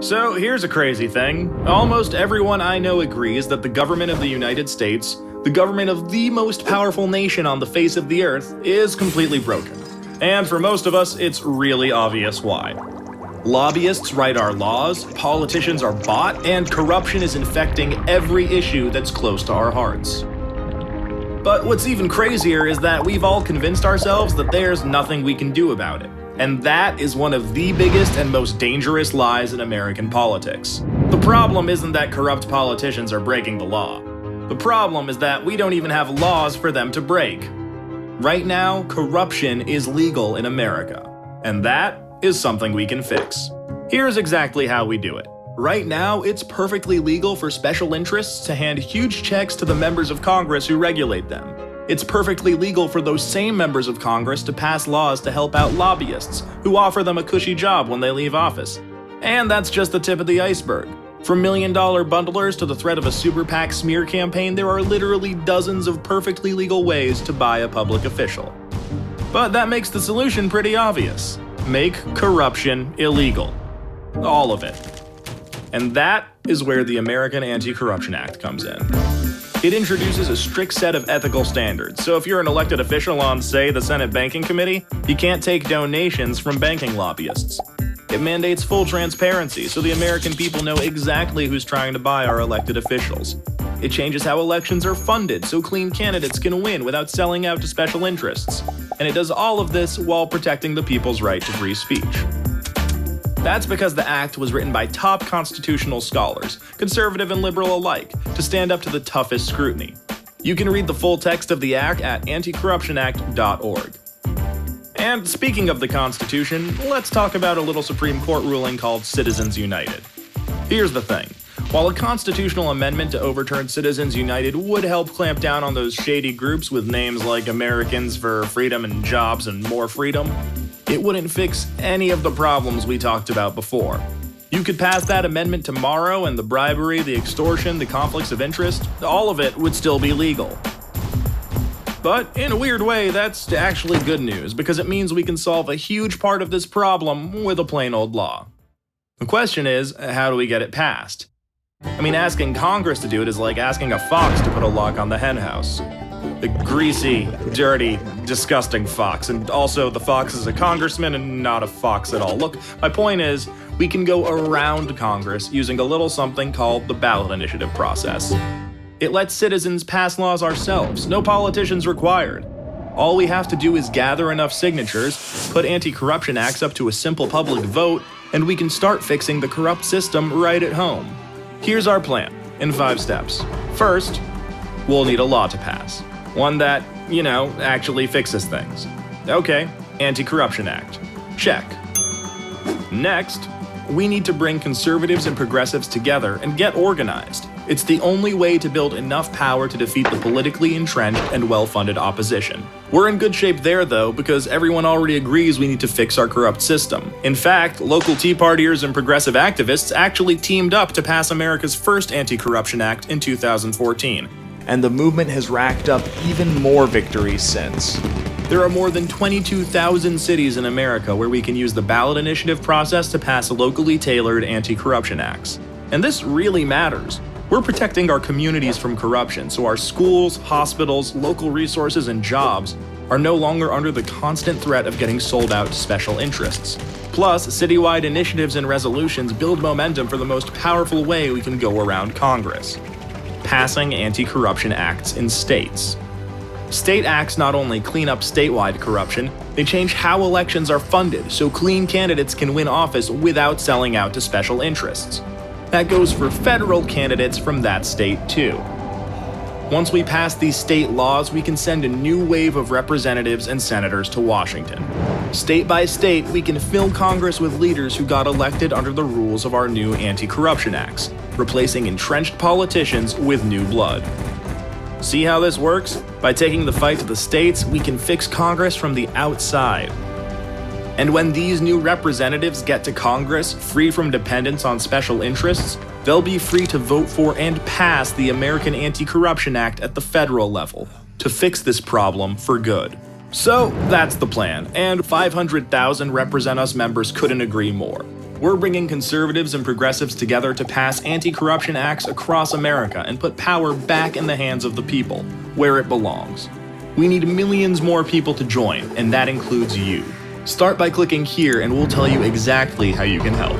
So here's a crazy thing. Almost everyone I know agrees that the government of the United States, the government of the most powerful nation on the face of the earth, is completely broken. And for most of us, it's really obvious why. Lobbyists write our laws, politicians are bought, and corruption is infecting every issue that's close to our hearts. But what's even crazier is that we've all convinced ourselves that there's nothing we can do about it. And that is one of the biggest and most dangerous lies in American politics. The problem isn't that corrupt politicians are breaking the law. The problem is that we don't even have laws for them to break. Right now, corruption is legal in America, and that is something we can fix. Here's exactly how we do it. Right now, it's perfectly legal for special interests to hand huge checks to the members of Congress who regulate them. It's perfectly legal for those same members of Congress to pass laws to help out lobbyists who offer them a cushy job when they leave office. And that's just the tip of the iceberg. From million-dollar bundlers to the threat of a super PAC smear campaign, there are literally dozens of perfectly legal ways to buy a public official. But that makes the solution pretty obvious. Make corruption illegal. All of it. And that is where the American Anti-Corruption Act comes in. It introduces a strict set of ethical standards, so if you're an elected official on, say, the Senate Banking Committee, you can't take donations from banking lobbyists. It mandates full transparency, so the American people know exactly who's trying to buy our elected officials. It changes how elections are funded, so clean candidates can win without selling out to special interests. And it does all of this while protecting the people's right to free speech. That's because the act was written by top constitutional scholars, conservative and liberal alike, to stand up to the toughest scrutiny. You can read the full text of the act at anticorruptionact.org. And speaking of the Constitution, let's talk about a little Supreme Court ruling called Citizens United. Here's the thing. While a constitutional amendment to overturn Citizens United would help clamp down on those shady groups with names like Americans for Freedom and Jobs and More Freedom, it wouldn't fix any of the problems we talked about before. You could pass that amendment tomorrow and the bribery, the extortion, the conflicts of interest, all of it would still be legal. But in a weird way, that's actually good news because it means we can solve a huge part of this problem with a plain old law. The question is, how do we get it passed? I mean, asking Congress to do it is like asking a fox to put a lock on the henhouse. The greasy, dirty, disgusting fox. And also, the fox is a congressman and not a fox at all. Look, my point is, we can go around Congress using a little something called the ballot initiative process. It lets citizens pass laws ourselves, no politicians required. All we have to do is gather enough signatures, put anti-corruption acts up to a simple public vote, and we can start fixing the corrupt system right at home. Here's our plan, in 5 steps. First, we'll need a law to pass. One that, actually fixes things. Okay, Anti-Corruption Act. Check. Next, we need to bring conservatives and progressives together and get organized. It's the only way to build enough power to defeat the politically entrenched and well-funded opposition. We're in good shape there, though, because everyone already agrees we need to fix our corrupt system. In fact, local Tea Partiers and progressive activists actually teamed up to pass America's first Anti-Corruption Act in 2014. And the movement has racked up even more victories since. There are more than 22,000 cities in America where we can use the ballot initiative process to pass locally tailored anti-corruption acts. And this really matters. We're protecting our communities from corruption, so our schools, hospitals, local resources, and jobs are no longer under the constant threat of getting sold out to special interests. Plus, citywide initiatives and resolutions build momentum for the most powerful way we can go around Congress: passing anti-corruption acts in states. State acts not only clean up statewide corruption, they change how elections are funded so clean candidates can win office without selling out to special interests. That goes for federal candidates from that state too. Once we pass these state laws, we can send a new wave of representatives and senators to Washington. State by state, we can fill Congress with leaders who got elected under the rules of our new anti-corruption acts, replacing entrenched politicians with new blood. See how this works? By taking the fight to the states, we can fix Congress from the outside. And when these new representatives get to Congress, free from dependence on special interests, they'll be free to vote for and pass the American Anti-Corruption Act at the federal level to fix this problem for good. So that's the plan, and 500,000 Represent Us members couldn't agree more. We're bringing conservatives and progressives together to pass anti-corruption acts across America and put power back in the hands of the people, where it belongs. We need millions more people to join, and that includes you. Start by clicking here and we'll tell you exactly how you can help.